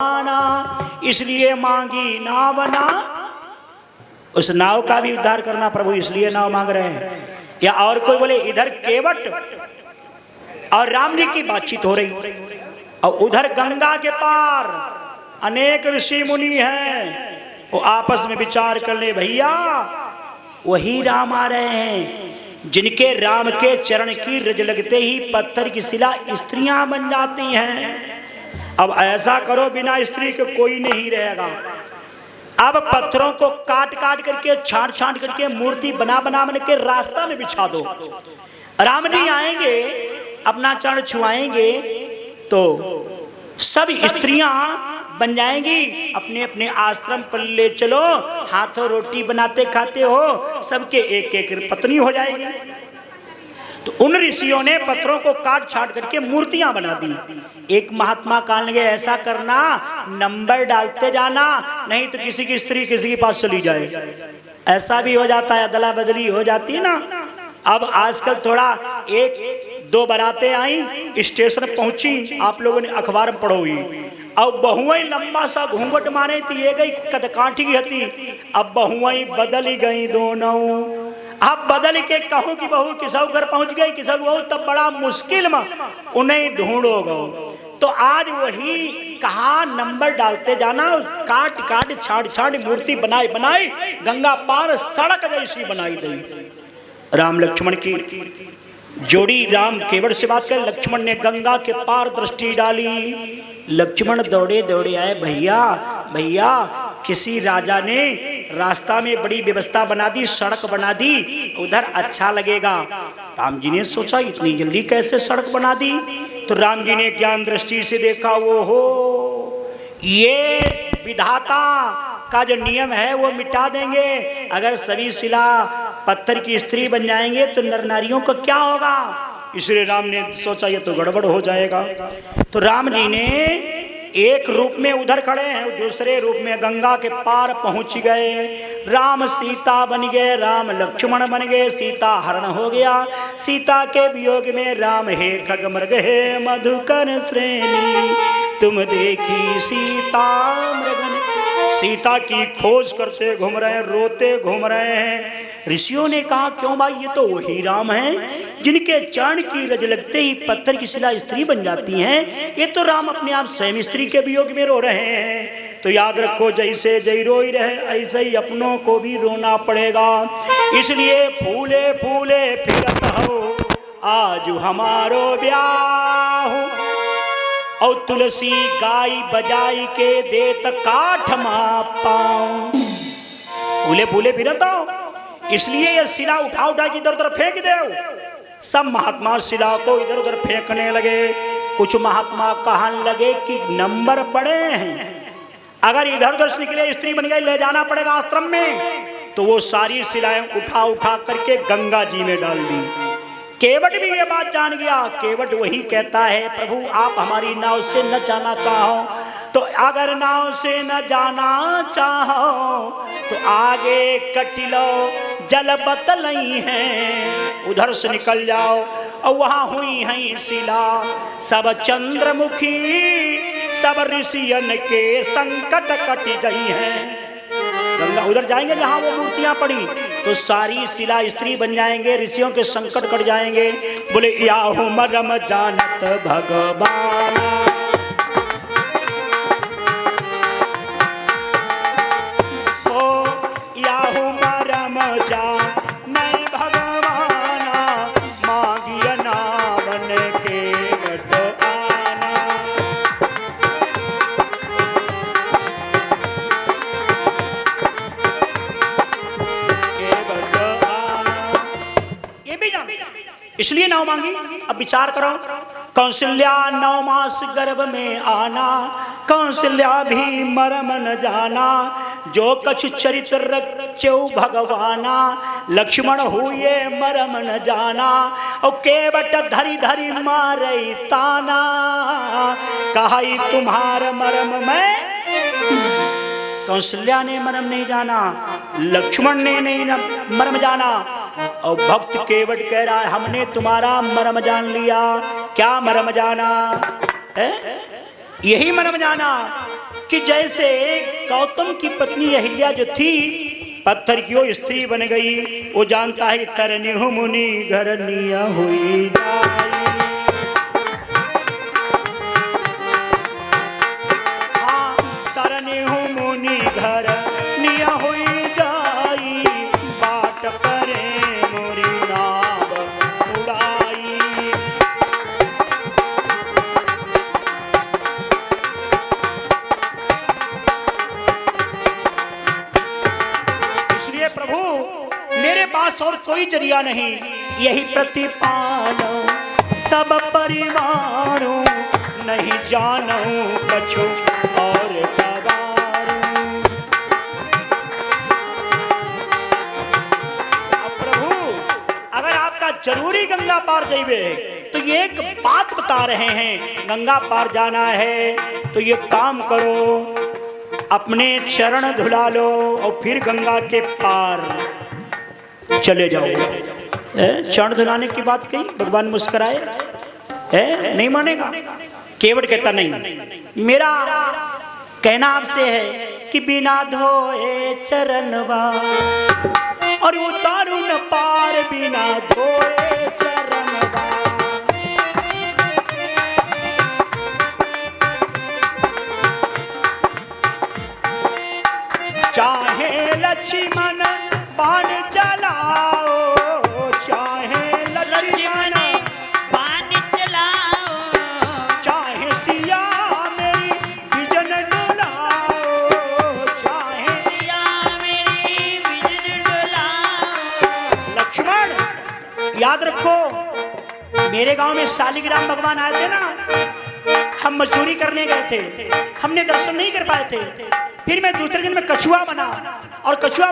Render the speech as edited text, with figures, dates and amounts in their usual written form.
आना, इसलिए मांगी नाव ना। उस नाव का भी उद्धार करना प्रभु, इसलिए नाव मांग रहे हैं। या और कोई बोले इधर केवट और राम जी की बातचीत हो रही और उधर गंगा के पार अनेक ऋषि मुनि हैं, वो आपस में विचार कर ले, भैया वही राम आ रहे हैं जिनके राम के चरण की रज लगते ही पत्थर की शिला स्त्रियां बन जाती हैं। अब ऐसा करो, बिना स्त्री के कोई नहीं रहेगा। अब पत्थरों को काट काट करके, छांट छांट करके मूर्ति बना बना बन के रास्ता में बिछा दो। राम जी आएंगे, अपना चरण छुआएंगे तो सब स्त्रियां बन जाएंगी। अपने अपने आश्रम पर ले चलो, हाथों रोटी बनाते खाते हो, सबके एक एक पत्नी हो जाएगी। तो उन ऋषियों ने पत्थरों को काट छाट करके मूर्तियां बना दी। एक महात्मा कहने लगे, ऐसा करना, नंबर डालते जाना, नहीं तो किसी की स्त्री किसी के पास चली जाए। ऐसा भी हो जाता है, अदला बदली हो जाती है ना। अब आजकल थोड़ा एक दो बारातें आई, स्टेशन पहुंची, आप लोगों ने अखबार में पढ़ो हुई, अब बहुएं लंबा सा घूंघट मारे तो ये गई कदकाठी हती। अब बहुएं बदल गई दोनों। अब बदल के कहूं कि बहू किसौ घर पहुंच गई, किसौ बहू, तब बड़ा मुश्किल में उन्हें ढूंढोगे। तो आज वही कहा, नंबर डालते जाना, काट काट छाड़ छाड़ मूर्ति बनाई बनाई गंगा पार सड़क जैसी बनाई दी। राम लक्ष्मण की जोड़ी, राम केवट से बात कर, लक्ष्मण ने गंगा के पार दृष्टि डाली। लक्ष्मण दौड़े दौड़े आए, भैया भैया किसी राजा ने रास्ता में बड़ी व्यवस्था बना दी, सड़क बना दी, उधर अच्छा लगेगा। राम जी ने सोचा इतनी जल्दी कैसे सड़क बना दी। तो राम जी ने ज्ञान दृष्टि से देखा, वो हो ये विधाता का जो नियम है वो मिटा देंगे। अगर सभी शिला पत्थर की स्त्री बन जाएंगे तो नर नारियों का क्या होगा। इसलिए राम ने सोचा ये तो गड़बड़ हो जाएगा। तो राम जी ने एक रूप में उधर खड़े हैं, दूसरे रूप में गंगा के पार पहुंच गए। राम सीता बन गए, राम लक्ष्मण बन गए, सीता हरण हो गया। सीता के वियोग में राम हे खगमृग हे मधुकर श्रेणी, तुम देखी सीता मृगन। सीता की खोज करते घूम रहे हैं, रोते घूम रहे हैं। ऋषियों ने कहा, क्यों भाई, ये तो वही राम है जिनके चरण की रज लगते ही पत्थर की शिला स्त्री बन जाती हैं। ये तो राम अपने आप स्वयं स्त्री के वियोग में रो रहे हैं। तो याद रखो, जैसे जय रोई रहे ऐसे ही अपनों को भी रोना पड़ेगा। इसलिए फूले फूले फिरत हो आज हमारो ब्याह, और तुलसी गाई बजाई के देत काठ मा पाऊं। फूले फूले फिरत हो, इसलिए ये शिला उठा उठा के इधर उधर फेंक दो। सब महात्मा शिला को इधर उधर फेंकने लगे। कुछ महात्मा कहने लगे कि नंबर पड़े हैं, अगर इधर उधर से निकले स्त्री बन गई, ले जाना पड़ेगा आश्रम में। तो वो सारी शिलाएं उठा उठा करके गंगा जी में डाल दी। केवट भी ये बात जान गया। केवट वही कहता है, प्रभु आप हमारी नाव से न जाना चाहो तो, अगर नाव से न जाना चाहो तो आगे कट लो, जल बतलई है, उधर से निकल जाओ। और वहां हुई है शिला सब चंद्रमुखी, सब ऋषियन के संकट कट गई हैं। गंगा उधर जाएंगे जहां वो मूर्तियां पड़ी तो सारी शिला स्त्री बन जाएंगे, ऋषियों के संकट कट जाएंगे। बोले याहू मरम जानत भगवान, इसलिए नाव मांगी। अब विचार करो, कौशल्या 9 मास गर्भ में आना, कौशल्या भी मरम न जाना, जो कछ चरित्र रचो भगवाना, लक्ष्मण हुए मरम न जाना। और केवट धरी धरी मारई ताना, कहाई तुम्हार मरम में। कौशल्या ने मरम नहीं जाना, लक्ष्मण ने नहीं मरम जाना, और भक्त केवट कह रहा है हमने तुम्हारा मरम जान लिया। क्या मरम जाना है? यही मरम जाना कि जैसे गौतम की पत्नी अहिल्या जो थी पत्थर की वो स्त्री बन गई। वो जानता है तरनी हो मुनि घरनिया हुई जाई। हाँ, तरनी हो मुनि घरनिया हुई जाई, बाट करे मोरी नाव उड़ाई। इसलिए प्रभु मेरे पास और कोई जरिया नहीं, यही प्रतिपाल सब परिवारों, नहीं जानो कछु और कबारूं। अब प्रभु अगर आपका जरूरी गंगा पार जाइए तो ये एक बात बता रहे हैं, गंगा पार जाना है तो ये काम करो, अपने चरण धुला लो और फिर गंगा के पार चले जाओ। चरण धुलाने की बात कही, भगवान मुस्कुराए, नहीं मानेगा। केवट कहता नहीं, मेरा कहना आपसे है कि बिना धोए चरणवा और उतारू न पार, बिना धोए चरणवा। चाहे लक्ष्मण बाण चलाओ, चाहे लक्ष्मण बाण चलाओ, चाहे सिया मेरी विजन डुलाओ, चाहे सिया मेरी विजन डुलाओ। लक्ष्मण याद रखो, मेरे गांव में शालिग्राम भगवान आए थे ना, हम मजदूरी करने गए थे, हमने दर्शन नहीं कर पाए थे। फिर मैं दूसरे दिन में कछुआ बना और कछुआ